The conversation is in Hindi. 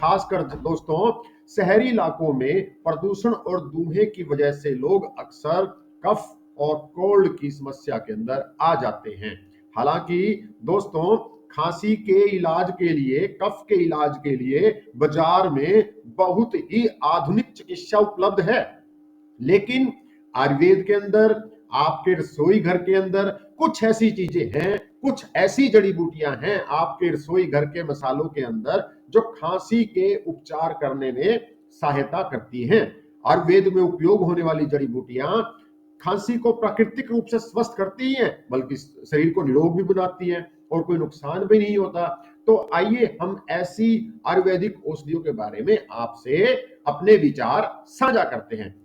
खासकर दोस्तों शहरी इलाकों में प्रदूषण और धुएं की वजह से लोग अक्सर कफ और कोल्ड की समस्या के अंदर आ जाते हैं। हालांकि दोस्तों खांसी के इलाज के लिए, कफ के इलाज के लिए बाजार में बहुत ही आधुनिक चिकित्सा उपलब्ध है, लेकिन आयुर्वेद के अंदर, आपके रसोई घर के अंदर कुछ ऐसी चीजें हैं, कुछ ऐसी जड़ी बूटियां हैं आपके रसोई घर के मसालों के अंदर जो खांसी के उपचार करने में सहायता करती हैं। आयुर्वेद में उपयोग होने वाली जड़ी बूटियां खांसी को प्राकृतिक रूप से स्वस्थ करती हैं, बल्कि शरीर को निरोग भी बनाती हैं और कोई नुकसान भी नहीं होता। तो आइए हम ऐसी आयुर्वेदिक औषधियों के बारे में आपसे अपने विचार साझा करते हैं।